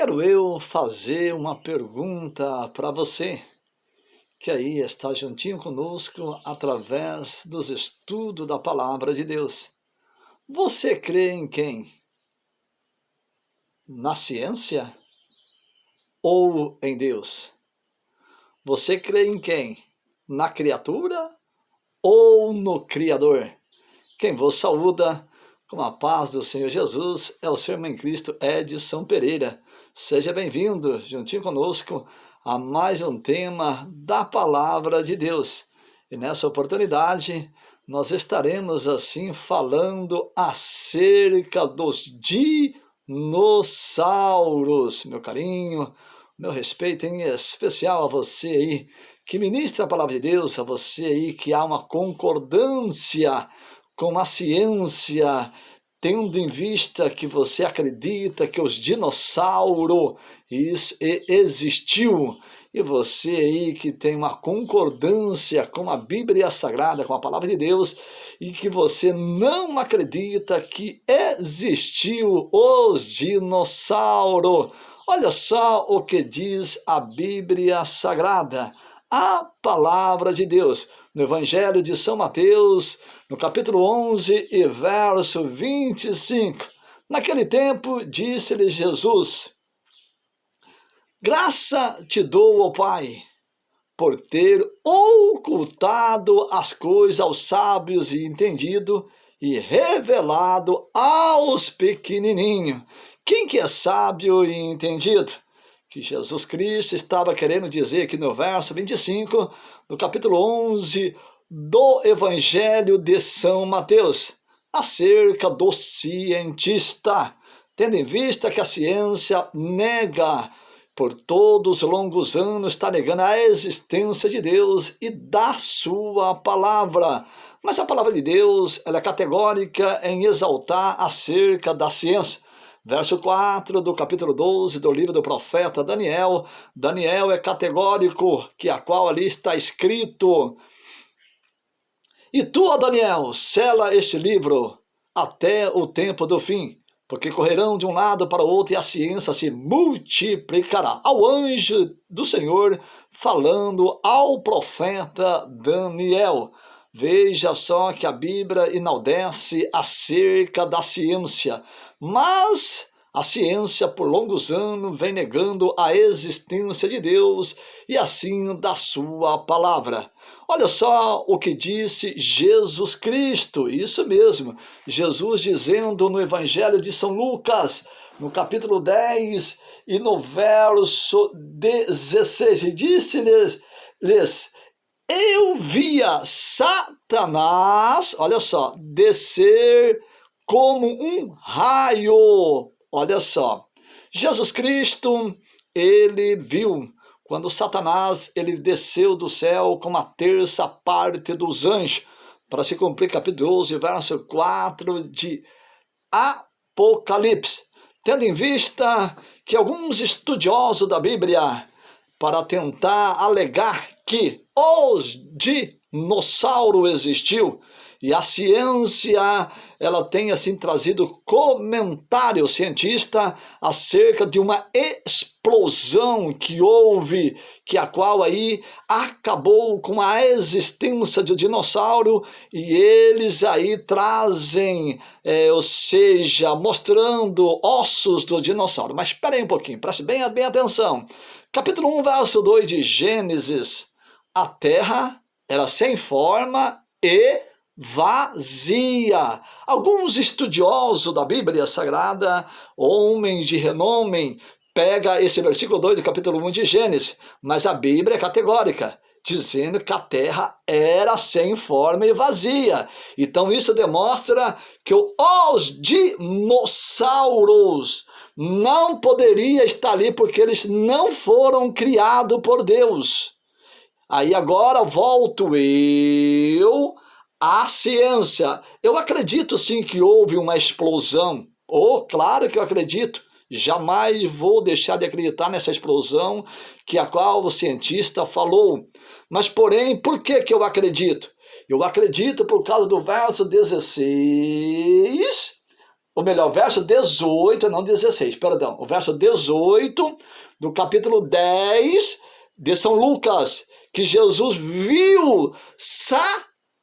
Quero eu fazer uma pergunta para você, que aí está juntinho conosco através dos estudos da Palavra de Deus. Você crê em quem? Na ciência ou em Deus? Você crê em quem? Na criatura ou no Criador? Quem vos saúda com a paz do Senhor Jesus é o seu irmão em Cristo Edson Pereira. Seja bem-vindo, juntinho conosco, a mais um tema da Palavra de Deus. E nessa oportunidade, nós estaremos assim falando acerca dos dinossauros. Meu carinho, meu respeito em especial a você aí que ministra a Palavra de Deus, a você aí que há uma concordância com a ciência, tendo em vista que você acredita que os dinossauros existiu, e você aí que tem uma concordância com a Bíblia Sagrada, com a Palavra de Deus, e que você não acredita que existiu os dinossauros. Olha só o que diz a Bíblia Sagrada, a Palavra de Deus, no Evangelho de São Mateus, no capítulo 11 e verso 25. Naquele tempo, disse-lhe Jesus: graça te dou, ó Pai, por ter ocultado as coisas aos sábios e entendido e revelado aos pequenininhos. Quem que é sábio e entendido? Que Jesus Cristo estava querendo dizer aqui no verso 25, do capítulo 11 do Evangelho de São Mateus, acerca do cientista, tendo em vista que a ciência nega, por todos os longos anos, está negando a existência de Deus e da sua palavra. Mas a palavra de Deus, ela é categórica em exaltar acerca da ciência. Verso 4 do capítulo 12 do livro do profeta Daniel. Daniel é categórico, que a qual ali está escrito: e tu, ó Daniel, sela este livro até o tempo do fim, porque correrão de um lado para o outro e a ciência se multiplicará. Ao anjo do Senhor falando ao profeta Daniel. Veja só que a Bíblia enaltece acerca da ciência, mas a ciência por longos anos vem negando a existência de Deus e assim da sua palavra. Olha só o que disse Jesus Cristo, isso mesmo, Jesus dizendo no Evangelho de São Lucas, no capítulo 10 e no verso 16, e disse-lhes: eu via Satanás, olha só, descer como um raio. Olha só, Jesus Cristo, ele viu quando Satanás ele desceu do céu com a terça parte dos anjos, para se cumprir capítulo 12, verso 4 de Apocalipse. Tendo em vista que alguns estudiosos da Bíblia, para tentar alegar que os dinossauros existiu, e a ciência ela tem assim trazido comentário cientista acerca de uma explosão que houve, que a qual aí acabou com a existência do dinossauro, e eles aí trazem, ou seja, mostrando ossos do dinossauro. Mas espera aí um pouquinho, preste bem atenção. Capítulo 1, verso 2 de Gênesis: a terra era sem forma e vazia. Alguns estudiosos da Bíblia Sagrada, homens de renome, pega esse versículo 2 do capítulo 1 de Gênesis, mas a Bíblia é categórica, dizendo que a terra era sem forma e vazia. Então isso demonstra que os dinossauros não poderiam estar ali porque eles não foram criados por Deus. Aí agora volto eu à ciência. Eu acredito sim que houve uma explosão. Claro que eu acredito. Jamais vou deixar de acreditar nessa explosão que a qual o cientista falou. Mas porém, por que eu acredito? Eu acredito por causa do verso 16, ou melhor, o verso 18, não 16, perdão, o verso 18 do capítulo 10 de São Lucas, que Jesus viu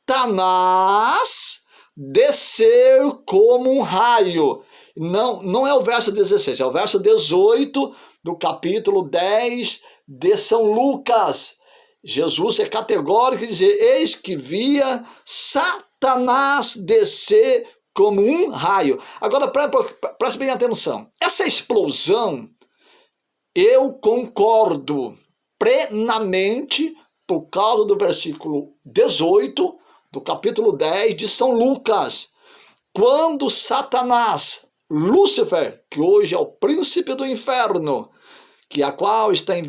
Satanás descer como um raio. Não é o verso 16, é o verso 18 do capítulo 10 de São Lucas. Jesus é categórico e dizer, eis que via Satanás descer como um raio. Agora, preste bem atenção. Essa explosão, eu concordo plenamente por causa do versículo 18 do capítulo 10 de São Lucas. Quando Satanás, Lúcifer, que hoje é o príncipe do inferno, que a qual está em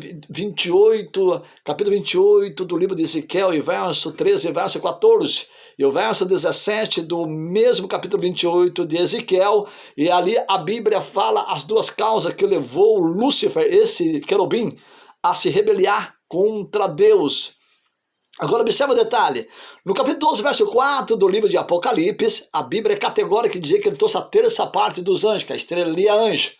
capítulo 28 do livro de Ezequiel, e verso 13 e verso 14, e o verso 17 do mesmo capítulo 28 de Ezequiel, e ali a Bíblia fala as duas causas que levou Lúcifer, esse querubim, a se rebeliar contra Deus. Agora observa o detalhe, no capítulo 12, verso 4 do livro de Apocalipse, a Bíblia é categórica em dizer que ele trouxe a terça parte dos anjos, que a estrela ali é anjo.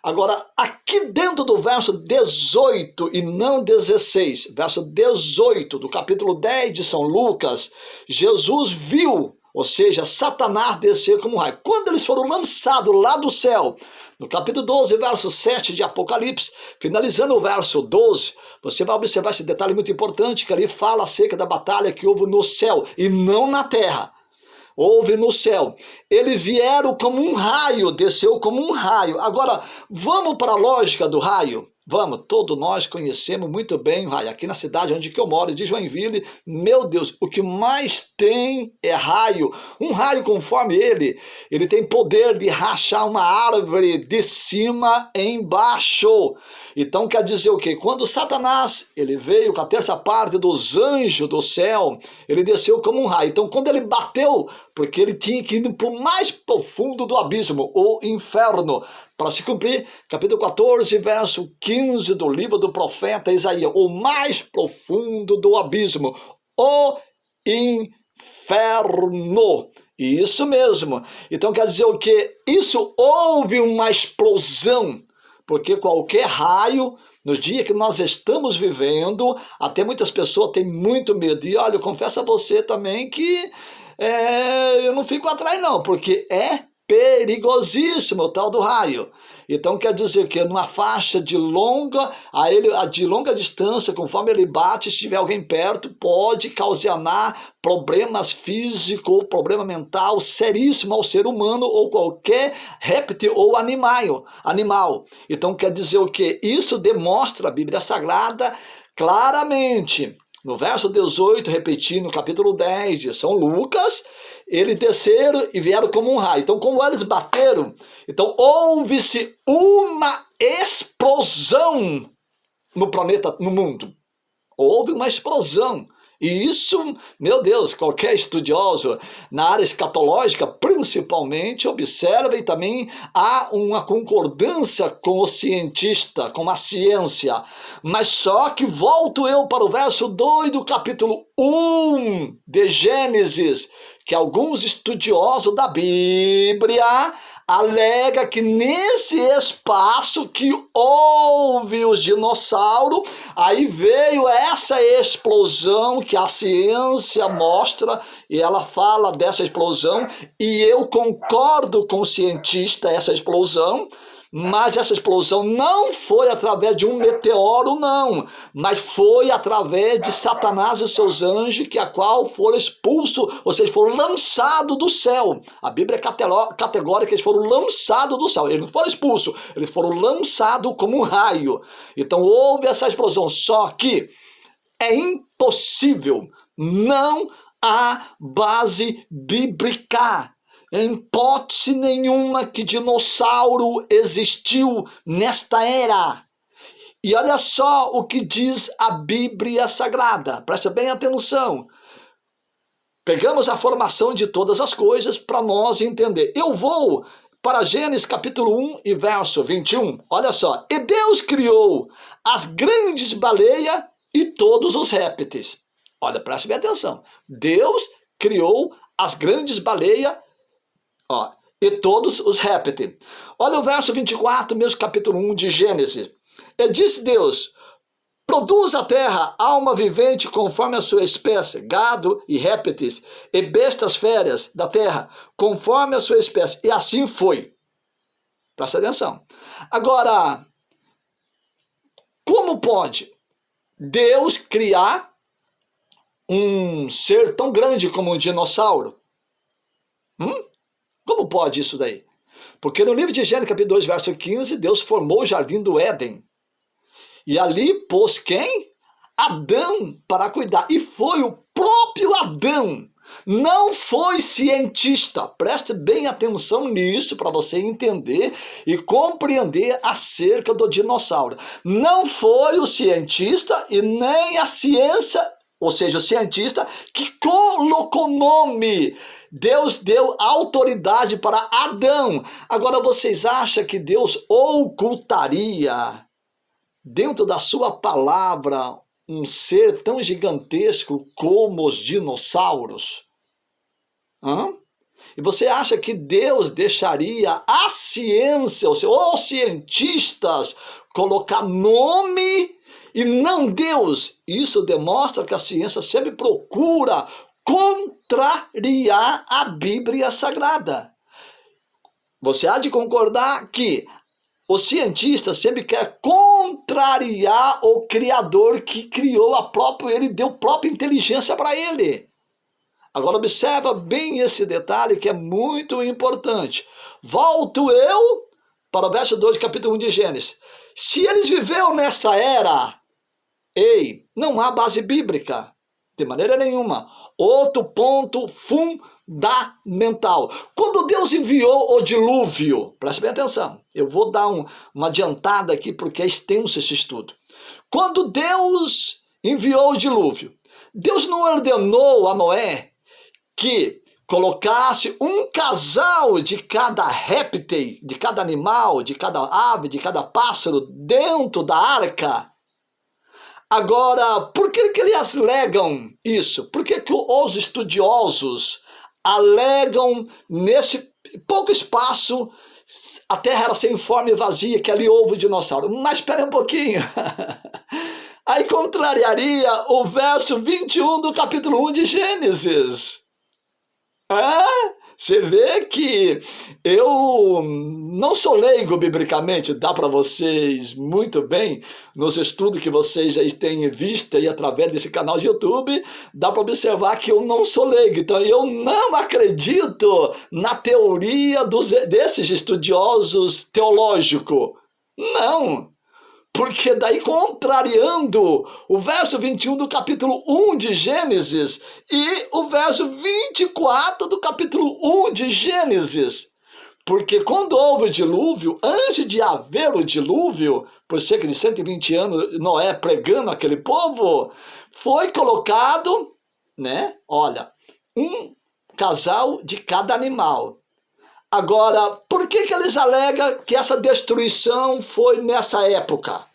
Agora, aqui dentro do verso 18 e não 16, verso 18 do capítulo 10 de São Lucas, Jesus viu, ou seja, Satanás descer como um raio. Quando eles foram lançados lá do céu, no capítulo 12, verso 7 de Apocalipse, finalizando o verso 12, você vai observar esse detalhe muito importante, que ali fala acerca da batalha que houve no céu e não na terra. Houve no céu. Eles vieram como um raio, desceu como um raio. Agora, vamos para a lógica do raio? Vamos, todos nós conhecemos muito bem o raio. Aqui na cidade onde eu moro, de Joinville, meu Deus, o que mais tem é raio. Um raio, conforme ele tem poder de rachar uma árvore de cima embaixo. Então quer dizer o quê? Quando Satanás, ele veio com a terça parte dos anjos do céu, ele desceu como um raio. Então quando ele bateu, porque ele tinha que ir para o mais profundo do abismo, o inferno, para se cumprir, capítulo 14, verso 15 do livro do profeta Isaías, o mais profundo do abismo, o inferno. Isso mesmo. Então quer dizer o quê? Isso houve uma explosão, porque qualquer raio, nos dias que nós estamos vivendo, até muitas pessoas têm muito medo. E olha, eu confesso a você também que eu não fico atrás não, porque é perigosíssimo o tal do raio. Então quer dizer que numa faixa de longa distância, conforme ele bate, se tiver alguém perto, pode ocasionar problemas físicos, problema mental seríssimo ao ser humano ou qualquer réptil ou animal. Então quer dizer o que? Isso demonstra a Bíblia Sagrada claramente. No verso 18, repetindo no capítulo 10 de São Lucas, eles desceram e vieram como um raio. Então, como eles bateram, então houve-se uma explosão no planeta, no mundo. Houve uma explosão. E isso, meu Deus, qualquer estudioso na área escatológica, principalmente, observa, e também há uma concordância com o cientista, com a ciência. Mas só que volto eu para o verso 2 do capítulo 1 de Gênesis, que alguns estudiosos da Bíblia alega que nesse espaço que houve os dinossauros, aí veio essa explosão que a ciência mostra, e ela fala dessa explosão, e eu concordo com o cientista, essa explosão, mas essa explosão não foi através de um meteoro, não, mas foi através de Satanás e seus anjos, que a qual foram expulsos, ou seja, foram lançados do céu. A Bíblia é categórica, eles foram lançados do céu. Eles não foram expulsos, eles foram lançados como um raio. Então houve essa explosão, só que é impossível, não há base bíblica, em hipótese nenhuma, que dinossauro existiu nesta era. E olha só o que diz a Bíblia Sagrada. Presta bem atenção. Pegamos a formação de todas as coisas para nós entender. Eu vou para Gênesis capítulo 1 e verso 21. Olha só. E Deus criou as grandes baleias e todos os répteis. Olha, presta bem atenção. Deus criou as grandes baleias e todos os répteis. Olha o verso 24, mesmo capítulo 1 de Gênesis. E disse Deus: produz a terra alma vivente conforme a sua espécie, gado e répteis, e bestas férias da terra, conforme a sua espécie. E assim foi. Presta atenção. Agora, como pode Deus criar um ser tão grande como um dinossauro? Como pode isso daí? Porque no livro de Gênesis, capítulo 2, verso 15, Deus formou o jardim do Éden. E ali pôs quem? Adão para cuidar. E foi o próprio Adão. Não foi cientista. Preste bem atenção nisso para você entender e compreender acerca do dinossauro. Não foi o cientista e nem a ciência, ou seja, o cientista que colocou nome. Deus deu autoridade para Adão. Agora vocês acham que Deus ocultaria dentro da sua palavra um ser tão gigantesco como os dinossauros? E você acha que Deus deixaria a ciência, ou seja, os cientistas, colocar nome e não Deus? Isso demonstra que a ciência sempre procura contrariar a Bíblia Sagrada. Você há de concordar que o cientista sempre quer contrariar o Criador que criou ele deu própria inteligência para ele. Agora observa bem esse detalhe que é muito importante. Volto eu para o verso 2 do capítulo 1 de Gênesis. Se eles viveram nessa era, não há base bíblica, de maneira nenhuma. Outro ponto fundamental. Quando Deus enviou o dilúvio, preste bem atenção, eu vou dar uma adiantada aqui porque é extenso esse estudo. Quando Deus enviou o dilúvio, Deus não ordenou a Noé que colocasse um casal de cada réptil, de cada animal, de cada ave, de cada pássaro dentro da arca. Agora, por que eles alegam isso? Por que os estudiosos alegam nesse pouco espaço a terra era sem forma e vazia, que ali houve o dinossauro? Mas espera um pouquinho. Aí contrariaria o verso 21 do capítulo 1 de Gênesis. Você vê que eu não sou leigo biblicamente, dá para vocês muito bem, nos estudos que vocês já têm visto aí através desse canal de YouTube, dá para observar que eu não sou leigo. Então eu não acredito na teoria desses estudiosos teológicos. Não! Porque daí, contrariando o verso 21 do capítulo 1 de Gênesis e o verso 24 do capítulo 1 de Gênesis. Porque quando houve o dilúvio, antes de haver o dilúvio, por cerca de 120 anos, Noé pregando aquele povo, foi colocado, um casal de cada animal. Agora, por que eles alegam que essa destruição foi nessa época?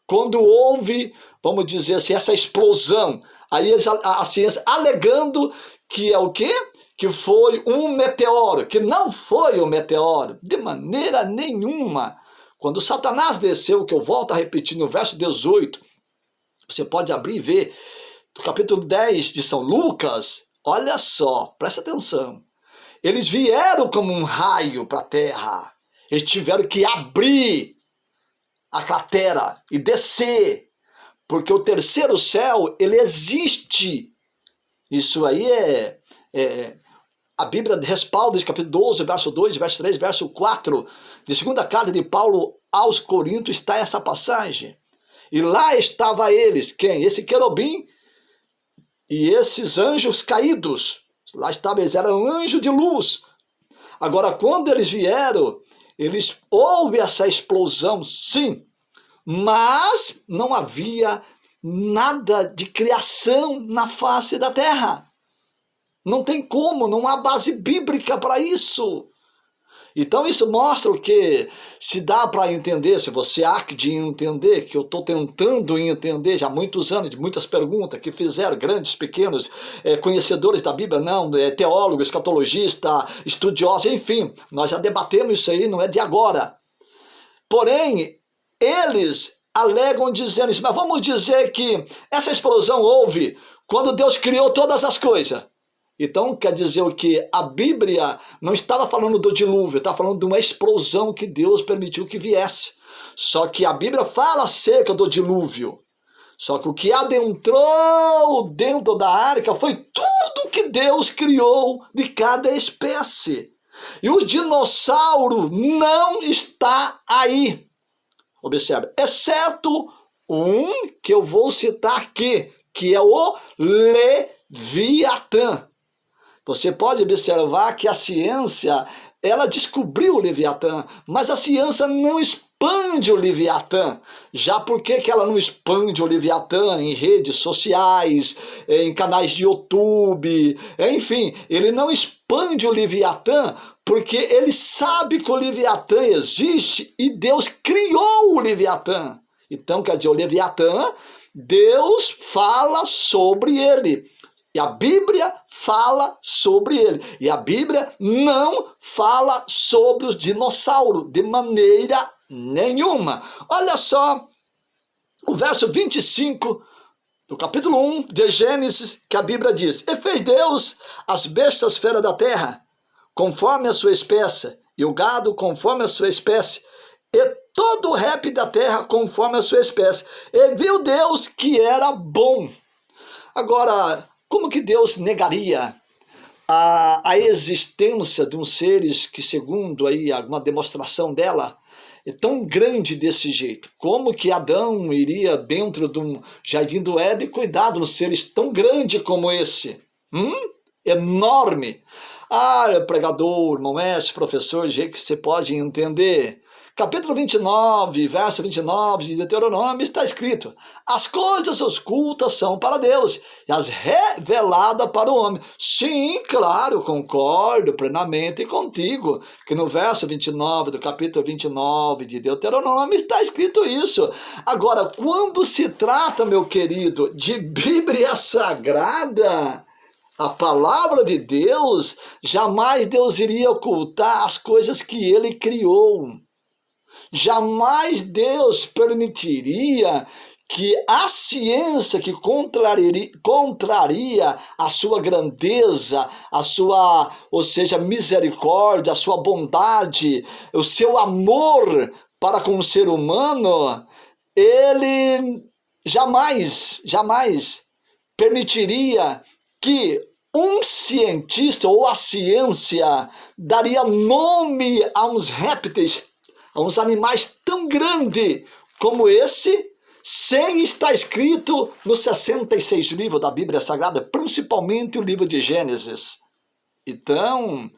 Quando houve, vamos dizer assim, essa explosão. Aí a ciência alegando que é o quê? Que foi um meteoro, que não foi um meteoro, de maneira nenhuma. Quando Satanás desceu, que eu volto a repetir no verso 18, você pode abrir e ver, do capítulo 10 de São Lucas, olha só, presta atenção. Eles vieram como um raio para a terra. Eles tiveram que abrir a cratera e descer. Porque o terceiro céu, ele existe. Isso aí a Bíblia respalda esse capítulo 12, verso 2, verso 3, verso 4. De segunda carta de Paulo aos Coríntios está essa passagem. E lá estava eles, quem? Esse querubim e esses anjos caídos. Lá estava, eles eram anjos de luz. Agora, quando eles vieram, houve essa explosão, sim, mas não havia nada de criação na face da terra. Não tem como, não há base bíblica para isso. Então isso mostra o que? Se dá para entender, se você há de entender, que eu estou tentando entender já há muitos anos, de muitas perguntas que fizeram grandes, pequenos, conhecedores da Bíblia, não, teólogos, escatologistas, estudiosos, enfim, nós já debatemos isso aí, não é de agora. Porém, eles alegam dizendo isso, mas vamos dizer que essa explosão houve quando Deus criou todas as coisas. Então, quer dizer o que? A Bíblia não estava falando do dilúvio, estava falando de uma explosão que Deus permitiu que viesse. Só que a Bíblia fala acerca do dilúvio. Só que o que adentrou dentro da arca foi tudo que Deus criou de cada espécie. E o dinossauro não está aí. Observe, exceto um que eu vou citar aqui, que é o Leviatã. Você pode observar que a ciência, ela descobriu o Leviatã, mas a ciência não expande o Leviatã. Já por que ela não expande o Leviatã em redes sociais, em canais de YouTube, enfim, ele não expande o Leviatã porque ele sabe que o Leviatã existe e Deus criou o Leviatã. Então, quer dizer, o Leviatã, Deus fala sobre ele. E a Bíblia fala sobre ele. E a Bíblia não fala sobre os dinossauros de maneira nenhuma. Olha só o verso 25 do capítulo 1 de Gênesis, que a Bíblia diz: E fez Deus as bestas feras da terra, conforme a sua espécie, e o gado conforme a sua espécie, e todo o réptil da terra conforme a sua espécie. E viu Deus que era bom. Agora, como que Deus negaria a existência de uns seres que, segundo aí alguma demonstração dela, é tão grande desse jeito? Como que Adão iria dentro de um jardim do Éden e cuidar de uns seres tão grandes como esse? Enorme. Pregador, irmão mestre, professor, de jeito que você pode entender. Capítulo 29, verso 29 de Deuteronômio está escrito: as coisas ocultas são para Deus e as reveladas para o homem. Sim, claro, concordo plenamente contigo, que no verso 29 do capítulo 29 de Deuteronômio está escrito isso. Agora, quando se trata, meu querido, de Bíblia Sagrada, a palavra de Deus, jamais Deus iria ocultar as coisas que ele criou. Jamais Deus permitiria que a ciência que contraria a sua grandeza, a sua, ou seja, misericórdia, a sua bondade, o seu amor para com o ser humano, ele jamais permitiria que um cientista ou a ciência daria nome a uns répteis, a uns animais tão grandes como esse, sem estar escrito nos 66 livros da Bíblia Sagrada, principalmente o livro de Gênesis. Então,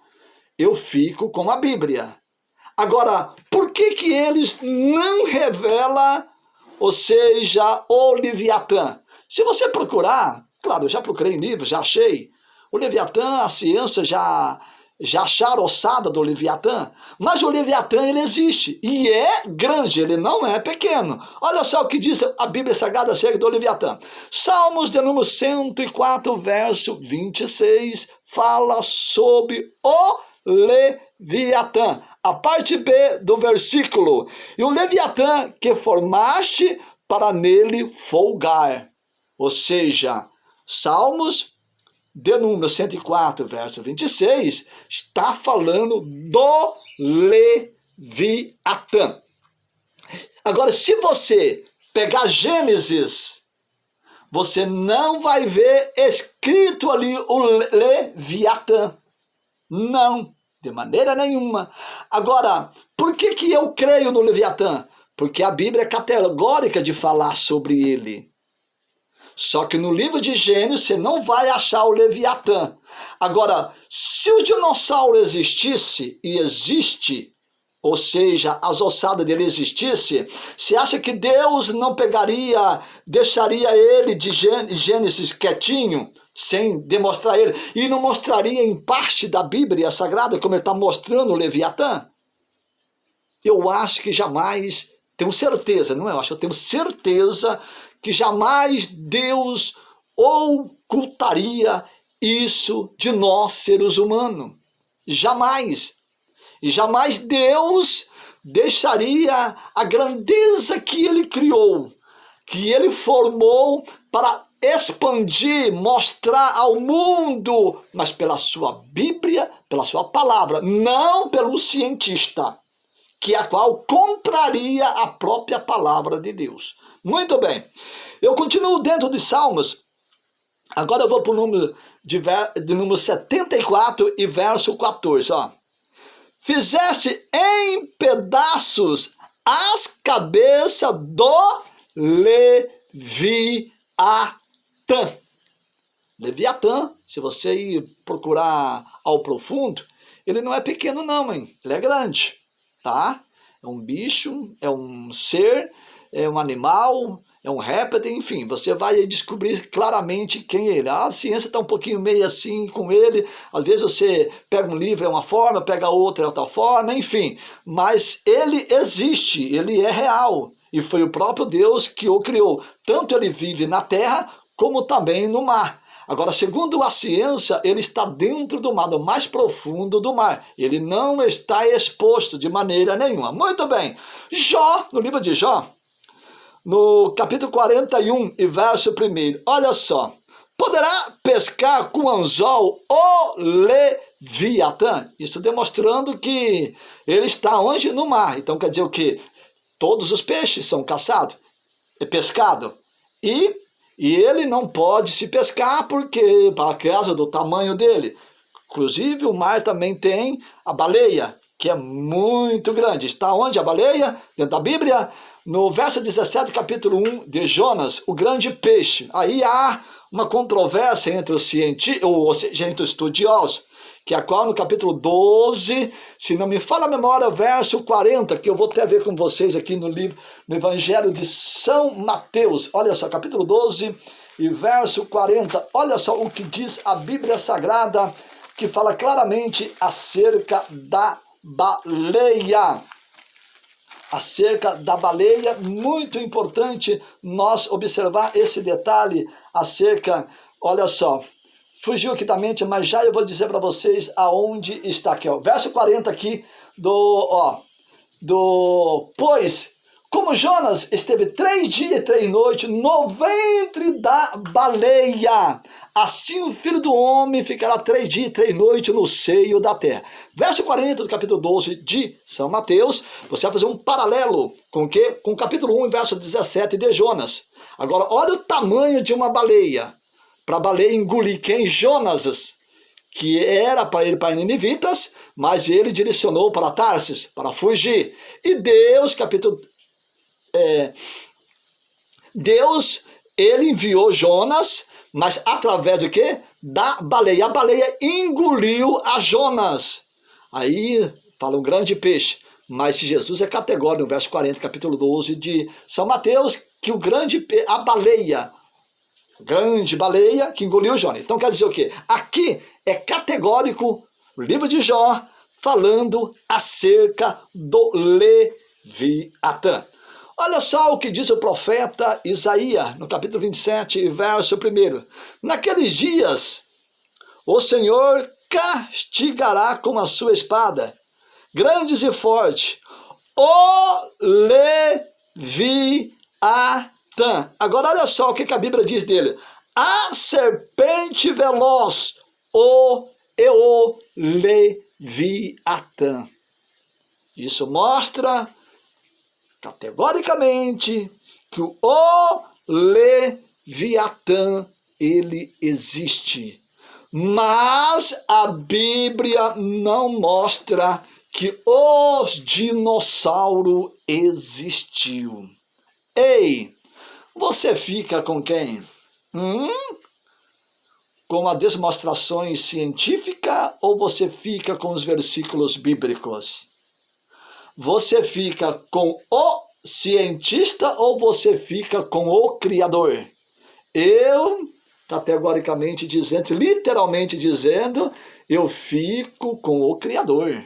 eu fico com a Bíblia. Agora, por que eles não revelam, ou seja, o Leviatã? Se você procurar, claro, eu já procurei em livros, já achei, o Leviatã, a ciência já acharam a ossada do Leviatã, mas o Leviatã ele existe e é grande, ele não é pequeno. Olha só o que diz a Bíblia Sagrada acerca do Leviatã. Salmos de número 104, verso 26, fala sobre o Leviatã. A parte B do versículo: e o Leviatã que formaste para nele folgar. Ou seja, Salmos de número 104, verso 26, está falando do Leviatã. Agora, se você pegar Gênesis, você não vai ver escrito ali o Leviatã. Não, de maneira nenhuma. Agora, por que eu creio no Leviatã? Porque a Bíblia é categórica de falar sobre ele. Só que no livro de Gênesis você não vai achar o Leviatã. Agora, se o dinossauro existisse e existe, ou seja, as ossadas dele existisse, você acha que Deus não pegaria, deixaria ele de Gênesis quietinho, sem demonstrar ele, e não mostraria em parte da Bíblia Sagrada, como ele está mostrando o Leviatã? Eu acho que jamais, tenho certeza, não é? Eu tenho certeza que jamais Deus ocultaria isso de nós, seres humanos. Jamais. E jamais Deus deixaria a grandeza que ele criou, que ele formou para expandir, mostrar ao mundo, mas pela sua Bíblia, pela sua palavra, não pelo cientista, que a qual contraria a própria palavra de Deus. Muito bem. Eu continuo dentro de Salmos. Agora eu vou para o número de número 74 e verso 14, ó. Fizeste em pedaços as cabeças do Leviatã. Leviatã, se você ir procurar ao profundo, ele não é pequeno não, hein? Ele é grande, tá? É um bicho, é um ser, é um animal, é um réptil, enfim, você vai descobrir claramente quem é ele. A ciência está um pouquinho meio assim com ele, às vezes você pega um livro é uma forma, pega outro é outra forma, enfim, mas ele existe, ele é real, e foi o próprio Deus que o criou. Tanto ele vive na terra, como também no mar. Agora, segundo a ciência, ele está dentro do mar, do mais profundo do mar. Ele não está exposto de maneira nenhuma. Muito bem. Jó, no livro de Jó, no capítulo 41 e verso 1, olha só. Poderá pescar com anzol o Leviatã? Isso demonstrando que ele está onde? No mar. Então quer dizer o quê? Todos os peixes são caçados, é pescado. E ele não pode se pescar porque, por causa do tamanho dele. Inclusive o mar também tem a baleia, que é muito grande. Está onde a baleia? Dentro da Bíblia? No verso 17, capítulo 1 de Jonas, o grande peixe. Aí há uma controvérsia entre os cientistas, ou seja, entre os estudiosos, que a qual no capítulo 12, se não me falha a memória, verso 40, que eu vou até ver com vocês aqui no livro, no Evangelho de São Mateus. Olha só, capítulo 12 e verso 40. Olha só o que diz a Bíblia Sagrada, que fala claramente acerca da baleia. Acerca da baleia, muito importante nós observar esse detalhe acerca, olha só, fugiu aqui da mente, mas já eu vou dizer para vocês aonde está aqui, ó, verso 40 aqui pois, como Jonas esteve 3 dias e 3 noites no ventre da baleia, assim o Filho do Homem ficará 3 dias e 3 noites no seio da terra. Verso 40 do capítulo 12 de São Mateus, você vai fazer um paralelo com o quê? Com o capítulo 1, verso 17 de Jonas. Agora, olha o tamanho de uma baleia. Para a baleia engolir quem? Jonas, que era para ir para Ninivitas, mas ele direcionou para Tarsis, para fugir. E Deus, Deus, ele enviou Jonas, mas através do quê? Da baleia. A baleia engoliu a Jonas. Aí fala um grande peixe. Mas Jesus é categórico no verso 40, capítulo 12 de São Mateus, que o grande peixe, a baleia, grande baleia que engoliu Jonas. Então quer dizer o quê? Aqui é categórico o livro de Jó falando acerca do Leviatã. Olha só o que diz o profeta Isaías, no capítulo 27, verso 1. Naqueles dias, o Senhor castigará com a sua espada, grandes e fortes, o Leviatã. Agora olha só o que a Bíblia diz dele. A serpente veloz, o Leviatã. Isso mostra categoricamente que o Leviatã, ele existe. Mas a Bíblia não mostra que os dinossauros existiu. Ei, você fica com quem? Com as demonstrações científicas ou você fica com os versículos bíblicos? Você fica com o cientista ou você fica com o Criador? Eu, categoricamente dizendo, literalmente dizendo, eu fico com o Criador.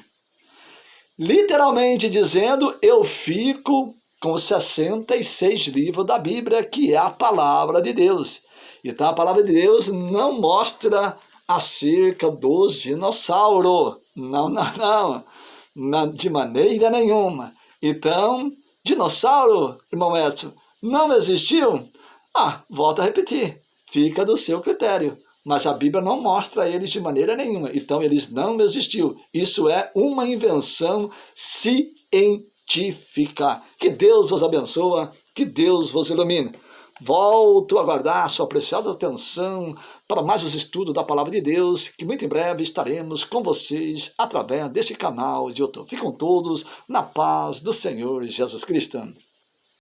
Literalmente dizendo, eu fico com os 66 livros da Bíblia, que é a palavra de Deus. Então a palavra de Deus não mostra acerca dos dinossauros. Não, de maneira nenhuma. Então, dinossauro, irmão Edson, não existiu? Volto a repetir, fica do seu critério. Mas a Bíblia não mostra eles de maneira nenhuma. Então, eles não existiram. Isso é uma invenção científica. Que Deus vos abençoe, que Deus vos ilumine. Volto a aguardar sua preciosa atenção para mais os estudos da Palavra de Deus, que muito em breve estaremos com vocês através deste canal de YouTube. Fiquem todos na paz do Senhor Jesus Cristo.